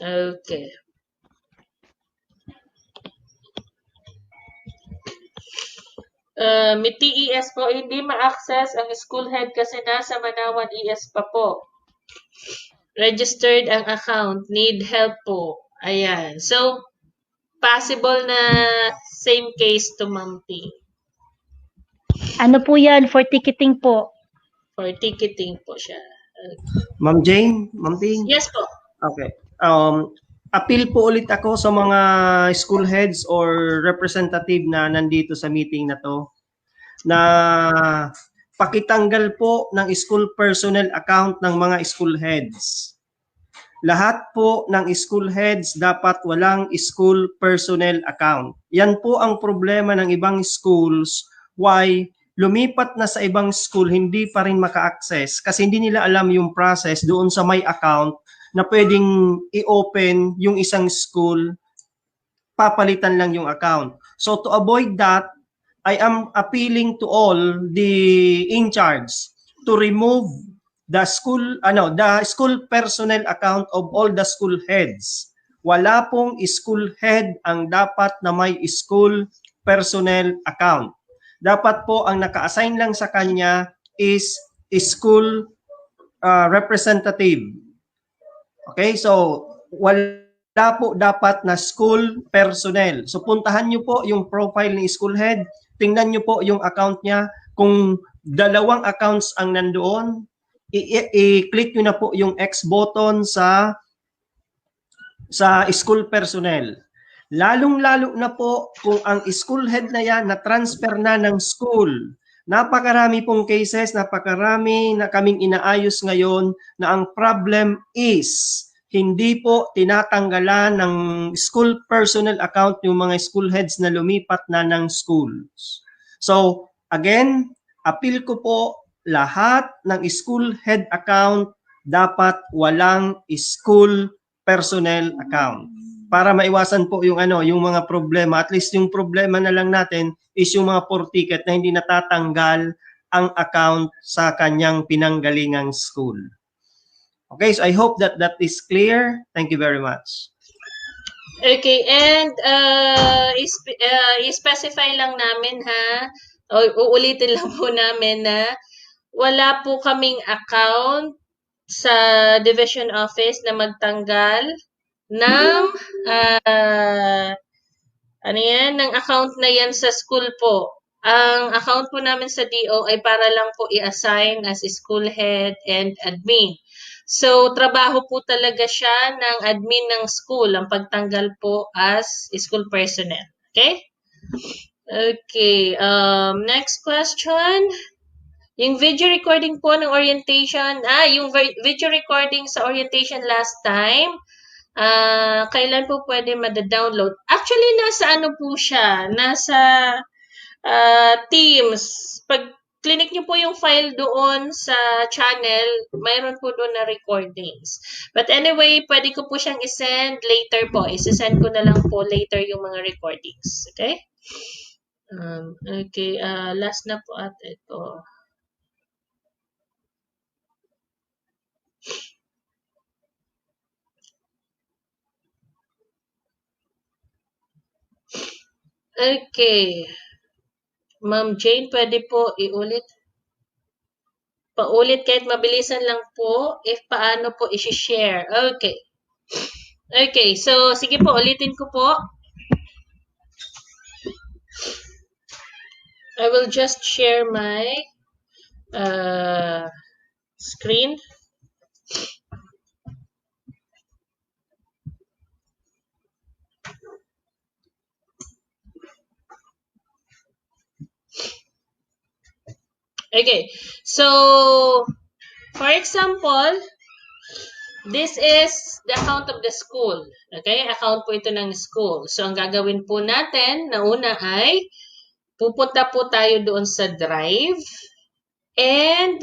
Okay. May TES po, hindi ma-access ang school head kasi nasa Manawan ES pa po. Registered ang account, need help po. Ayan. So, possible na same case to Ma'am Ting.
Ano po yan? For ticketing po.
For ticketing po siya.
Ma'am Jane, Ma'am Ting?
Yes po.
Okay. Appeal po ulit ako sa mga school heads or representative na nandito sa meeting na to na pakitanggal po ng school personnel account ng mga school heads. Lahat po ng school heads dapat walang school personnel account. Yan po ang problema ng ibang schools why lumipat na sa ibang school hindi pa rin maka-access kasi hindi nila alam yung process doon sa may account na pwedeng i-open yung isang school, papalitan lang yung account. So to avoid that, I am appealing to all the in charge to remove the school personnel account of all the school heads. Wala pong school head ang dapat na may school personnel account. Dapat po ang naka-assign lang sa kanya is school representative. Okay, so wala po dapat na school personnel. So puntahan nyo po yung profile ng school head, tingnan nyo po yung account niya. Kung dalawang accounts ang nandoon, i-click nyo na po yung X button sa school personnel. Lalong-lalo na po kung ang school head na yan na-transfer na ng school. Napakarami pong cases, napakarami na kaming inaayos ngayon na ang problem is hindi po tinatanggalan ng school personnel account yung mga school heads na lumipat na ng schools. So, again, appeal ko po lahat ng school head account dapat walang school personnel account para maiwasan po yung yung mga problema. At least yung problema na lang natin is yung mga poor ticket na hindi natatanggal ang account sa kanyang pinanggalingang school. Okay, so I hope that is clear. Thank you very much.
Okay, and i-specify lang namin ha, o uulitin lang po namin na wala po kaming account sa division office na magtanggal ng ng account na yan sa school po. Ang account po namin sa DO ay para lang po i-assign as school head and admin. So, trabaho po talaga siya ng admin ng school, ang pagtanggal po as school personnel. Okay? Okay, next question. Yung video recording po ng orientation, yung video recording sa orientation last time, kailan po pwede mada-download? Actually, nasa ano po siya? Nasa Teams. Pag clinic nyo po yung file doon sa channel, mayroon po doon na recordings. But anyway, pwede ko po siyang isend later po. Isend ko na lang po later yung mga recordings. Okay? Okay, last na po at ito. Okay. Ma'am Jane, pwede po iulit? Paulit kahit mabilisan lang po if paano po i-share. Okay. Okay, so sige po, ulitin ko po. I will just share my screen. Okay, so for example, this is the account of the school. Okay, account po ito ng school. So ang gagawin po natin na una ay pupunta po tayo doon sa drive and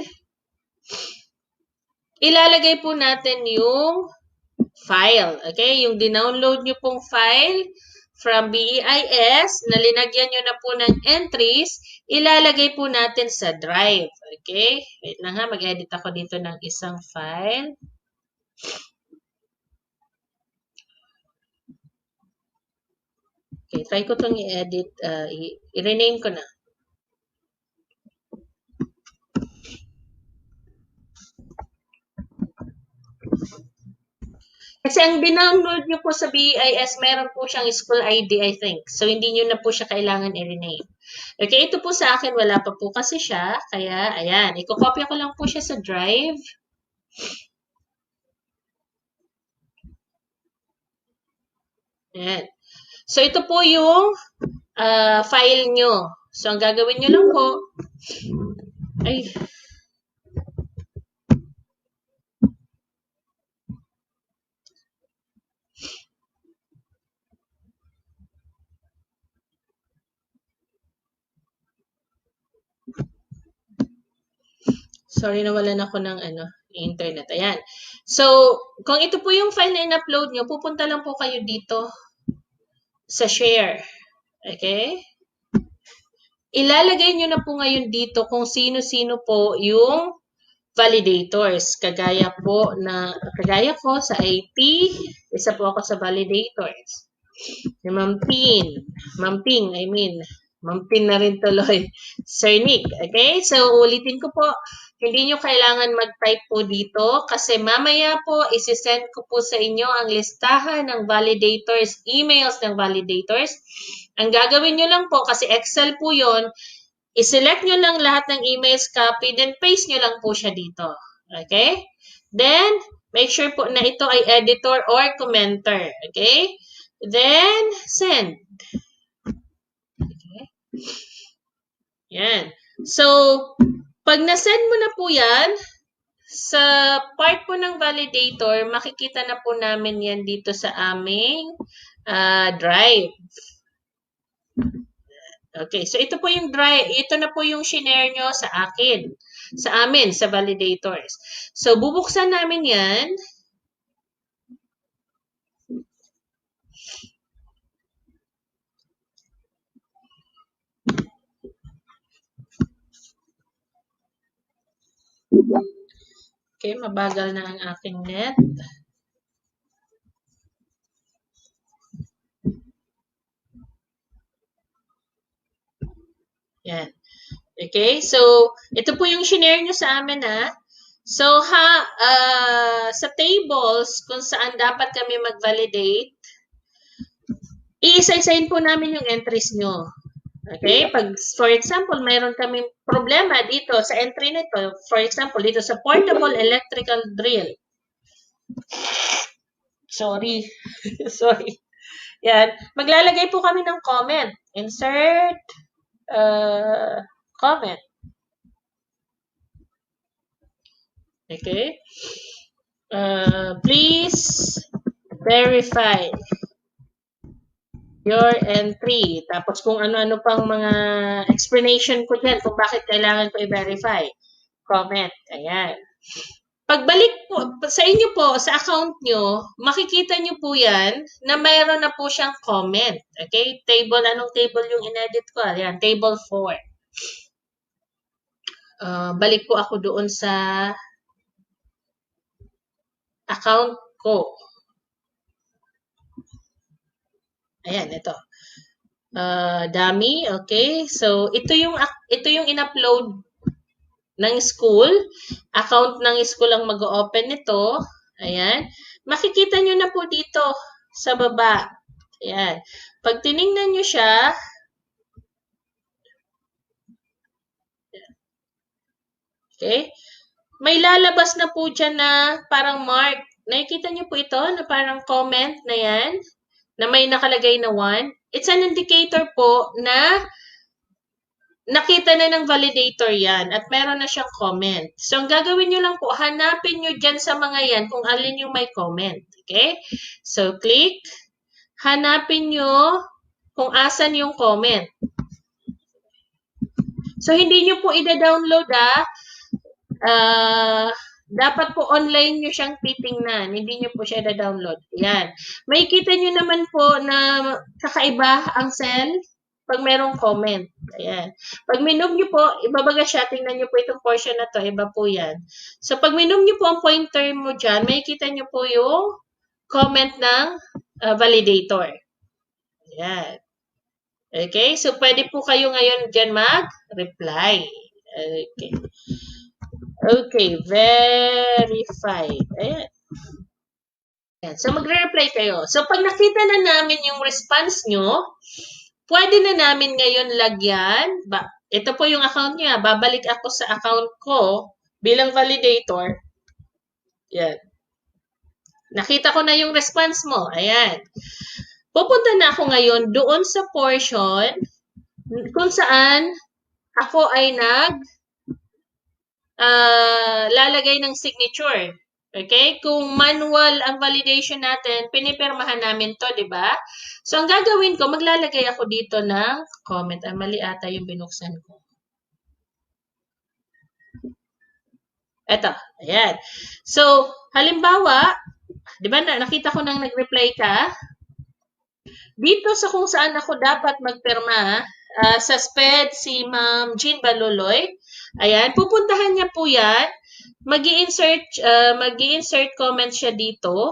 ilalagay po natin yung file. Okay, yung dinownload nyo pong file from BEIS na linagyan nyo na po ng entries, ilalagay po natin sa drive. Okay, wait lang ha, mag-edit ako dito ng isang file. Okay, try ko itong i-edit, i-rename ko na. Kasi ang dinownload nyo po sa BEIS, meron po siyang school ID, I think. So, hindi nyo na po siya kailangan i-rename. Okay, ito po sa akin, wala pa po kasi siya. Kaya, ayan, ikokopya ko lang po siya sa drive. Ayan. So, ito po yung file nyo. So, ang gagawin nyo lang po, ay, sorry, nawalan ako ng internet. Ayan. So, kung ito po yung file na in-upload nyo, pupunta lang po kayo dito sa share. Okay? Ilalagay nyo na po ngayon dito kung sino-sino po yung validators. Kagaya ko sa IT, isa po ako sa validators. Si Ma'am Ping, Ma'am Ping na rin tuloy. Sir Nick, okay? So, ulitin ko po, hindi nyo kailangan mag-type po dito kasi mamaya po, isi-send ko po sa inyo ang listahan ng validators, emails ng validators. Ang gagawin nyo lang po, kasi Excel po yon, i-select nyo lang lahat ng emails, copy, then paste nyo lang po siya dito. Okay? Then, make sure po na ito ay editor or commenter. Okay? Then, send. Okay? Yan. So, pag na-send mo na po yan, sa part po ng validator, makikita na po namin yan dito sa aming drive. Okay, so ito po yung drive. Ito na po yung shinare nyo sa akin. Sa amin, sa validators. So, bubuksan namin yan. Okay, mabagal na ang aking net. Yan. Okay, so ito po yung shinare nyo sa amin ha. So sa tables kung saan dapat kami mag-validate, i-isa-isahin po namin yung entries nyo. Okay, pag for example, mayroon kaming problema dito sa entry nito, for example, dito sa portable electrical drill. Sorry. Sorry. Yan. Maglalagay po kami ng comment. Insert comment. Okay? Please verify your entry. Tapos kung ano-ano pang mga explanation ko dyan kung bakit kailangan ko i-verify. Comment. Ayan. Pagbalik po sa inyo po, sa account nyo, makikita nyo po yan na mayroon na po siyang comment. Okay? Table, anong table yung inedit ko? Ayan, table 4. Balik po ako doon sa account ko. Ayan, ito. Dami, okay? So, ito yung in-upload ng school. Account ng school ang mag-open nito. Ayan. Makikita nyo na po dito sa baba. Ayan. Pag tiningnan nyo siya, okay, may lalabas na po dyan na parang mark. Nakikita nyo po ito na parang comment na yan, na may nakalagay na 1. It's an indicator po na nakita na ng validator yan at meron na siyang comment. So, ang gagawin nyo lang po, hanapin nyo dyan sa mga yan kung alin yung may comment. Okay? So, click. Hanapin nyo kung asan yung comment. So, hindi nyo po ida-download dapat po online nyo siyang titingnan. Hindi nyo po siya ida-download. Yan. Makikita nyo naman po na kakaiba ang cell pag merong comment. Ayan. Pag minove nyo po, ibabaga siya. Tingnan nyo po itong portion na to. Iba po yan. So, pag minove nyo po ang pointer mo dyan, makikita nyo po yung comment ng validator. Ayan. Okay? So, pwede po kayo ngayon dyan mag-reply. Okay. Okay. Verified. Ayan. Ayan. So, magre-reply kayo. So, pag nakita na namin yung response nyo, pwede na namin ngayon lagyan. Ito po yung account niya. Babalik ako sa account ko bilang validator. Yan. Nakita ko na yung response mo. Ayan. Pupunta na ako ngayon doon sa portion kung saan ako ay lalagay ng signature. Okay? Kung manual ang validation natin, pinipirmahan namin to, di ba? So, ang gagawin ko, maglalagay ako dito ng comment. Mali ata yung binuksan ko. Eto, ayan. So, halimbawa, di ba, nakita ko nang nag-reply ka. Dito sa kung saan ako dapat magpirma, sa SPED, si Ma'am Jean Baluloy, ayan, pupuntahan niya po yan. Mag-i-insert comment siya dito.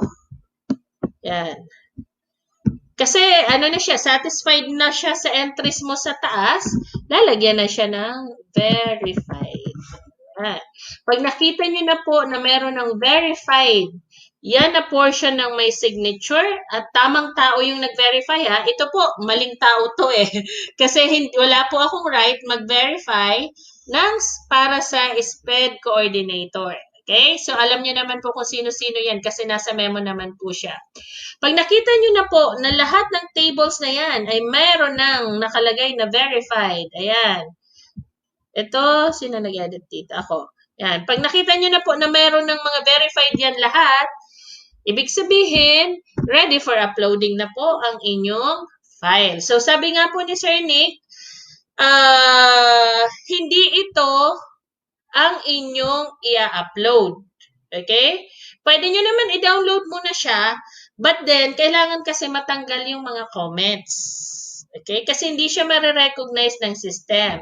Yan. Kasi ano na siya, satisfied na siya sa entries mo sa taas, lalagyan na siya ng verified. Yan. Pag nakita niyo na po na meron ng verified, yan na portion ng may signature at tamang tao yung nag-verify ha. Ito po, maling tao to eh. Kasi wala po akong right mag-verify para sa SPED coordinator. Okay? So, alam niyo naman po kung sino-sino yan kasi nasa memo naman po siya. Pag nakita niyo na po na lahat ng tables na yan ay mayroon ng nakalagay na verified. Ayan. Ito, sino nag-edit dito? Ako. Yan. Pag nakita niyo na po na mayroon ng mga verified yan lahat, ibig sabihin, ready for uploading na po ang inyong file. So, sabi nga po ni Sir Nick, hindi ito ang inyong i-upload. Okay? Pwede nyo naman i-download muna siya, but then, kailangan kasi matanggal yung mga comments. Okay? Kasi hindi siya marirecognize ng system.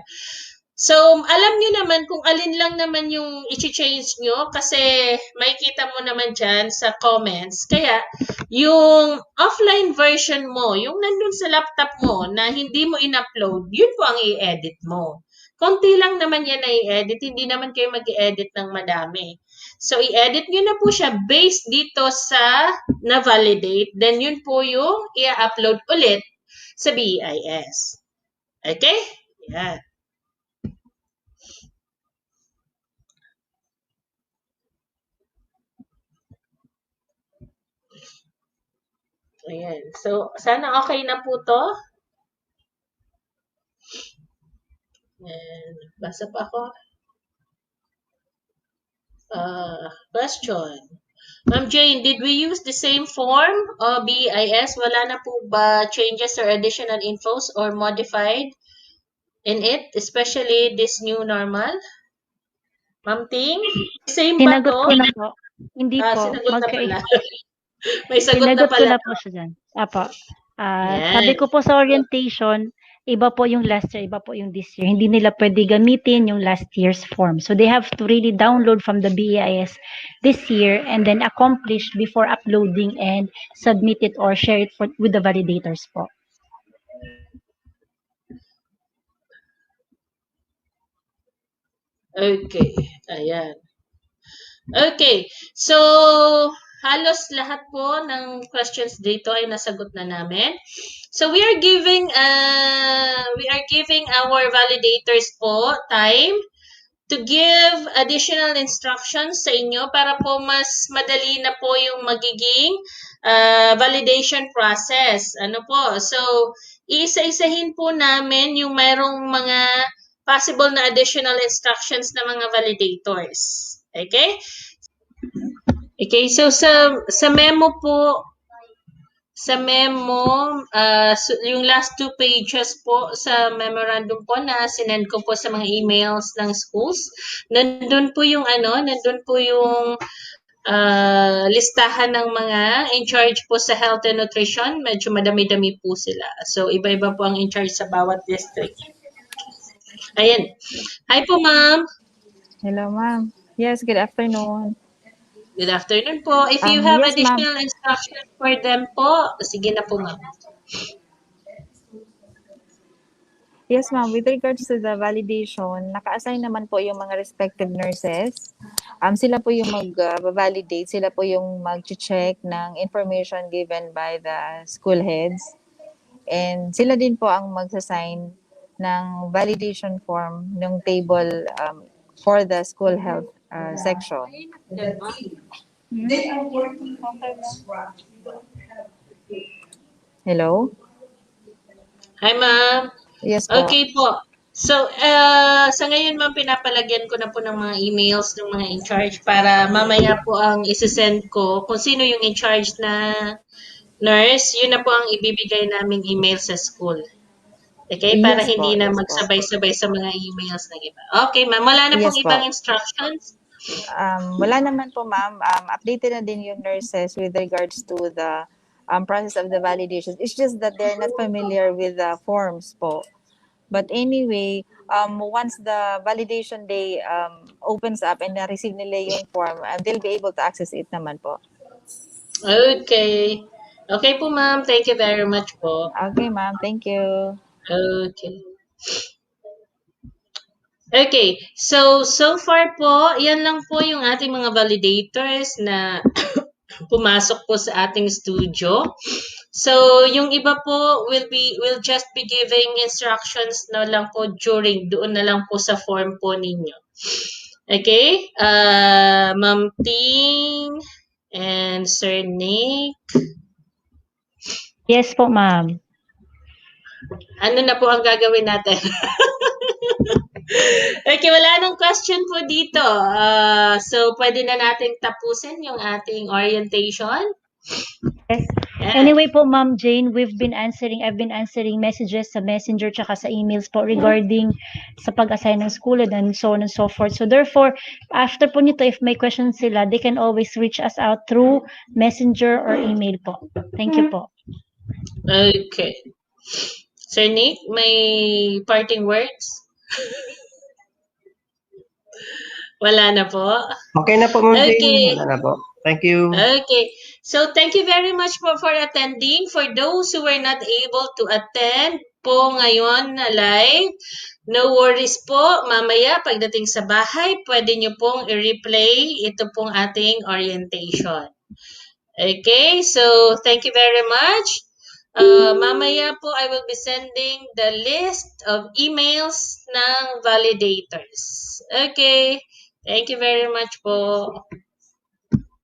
So, alam nyo naman kung alin lang naman yung i-change nyo kasi makikita mo naman dyan sa comments. Kaya, yung offline version mo, yung nandun sa laptop mo na hindi mo in-upload, yun po ang i-edit mo. Konti lang naman yan na i-edit. Hindi naman kayo mag-i-edit ng madami. So, i-edit nyo na po siya based dito sa na-validate. Then, yun po yung i-upload ulit sa BIS. Okay? Yan. Ayan. Ayan. So, sana okay na po to. Ayan. Basa pa ako. Question. Ma'am Jane, did we use the same form o BIS? Wala na po ba changes or additional infos or modified in it, especially this new normal? Ma'am Ting, same ba
Sinagot
to?
ko na po. Hindi po.
Sinagot na pala. May sagot na
Sinagot ko
pala.
na po siya dyan. Apo.
Yan.
Sabi ko po sa orientation, iba po yung last year, iba po yung this year. Hindi nila pwede gamitin yung last year's form. So they have to really download from the BIS this year and then accomplish before uploading and submit it or share it with the validators po.
Okay. Ayan. Okay. So, halos lahat po ng questions dito ay nasagot na namin. So, we are giving our validators po time to give additional instructions sa inyo para po mas madali na po yung magiging validation process. Ano po? So, isa-isahin po namin yung mayroong mga possible na additional instructions ng mga validators. Okay? Okay, so sa memo po, yung last 2 pages po sa memorandum po na sinend ko po sa mga emails ng schools, nandun po yung listahan ng mga in charge po sa health and nutrition. Medyo madami-dami po sila. So, iba-iba po ang in charge sa bawat district. Ayan. Hi po, ma'am.
Hello, ma'am. Yes, good afternoon.
Good afternoon po. If you have
Yes, ma'am.
additional instructions for them po, sige na po, ma'am.
Yes, ma'am. With regards to the validation, naka-assign naman po yung mga respective nurses. Sila po yung mag-validate, sila po yung mag-check ng information given by the school heads. And sila din po ang mag-assign ng validation form ng table for the school health section. Hello?
Hi, ma'am.
Yes po.
Okay po. So, sa ngayon, ma'am, pinapalagyan ko na po ng mga emails ng mga in charge para mamaya po ang isisend ko kung sino yung in charge na nurse, yun na po ang ibibigay naming email sa school. Okay? Para
Yes
hindi
po,
na
yes po.
magsabay-sabay sa mga emails ng iba. Okay, ma'am. Wala na pong
Yes po.
ibang instructions?
Wala naman po, ma'am. Updated na din yung nurses with regards to the process of the validation. It's just that they're not familiar with the forms po. But anyway, once the validation day opens up and na-receive nila yung form, they'll be able to access it naman po.
Okay. Okay po, ma'am. Thank you very much po.
Okay, ma'am. Thank you.
Okay. Okay, so far po, yan lang po yung ating mga validators na pumasok po sa ating studio. So, yung iba po will just be giving instructions na lang po doon na lang po sa form po ninyo. Okay? Ma'am Ting and Sir Nick.
Yes po, ma'am.
Ano na po ang gagawin natin? Okay, wala nang question po dito. So, pwede na nating tapusin yung ating orientation.
Yes.
Yeah.
Anyway po, Ma'am Jane, I've been answering messages sa messenger tsaka sa emails po regarding sa pag-assign ng school and so on and so forth. So therefore, after po nito, if may questions sila, they can always reach us out through messenger or email po. Thank you po.
Okay. Sir Nick, may parting words? Wala na po.
Okay na po, Ma'am Jane.
Okay.
Wala na po. Thank you.
Okay. So, thank you very much for attending. For those who were not able to attend po ngayon na live, no worries po. Mamaya, pagdating sa bahay, pwede nyo pong i-replay ito pong ating orientation. Okay. So, thank you very much. Mamaya po, I will be sending the list of emails ng validators. Okay. Thank you very much po.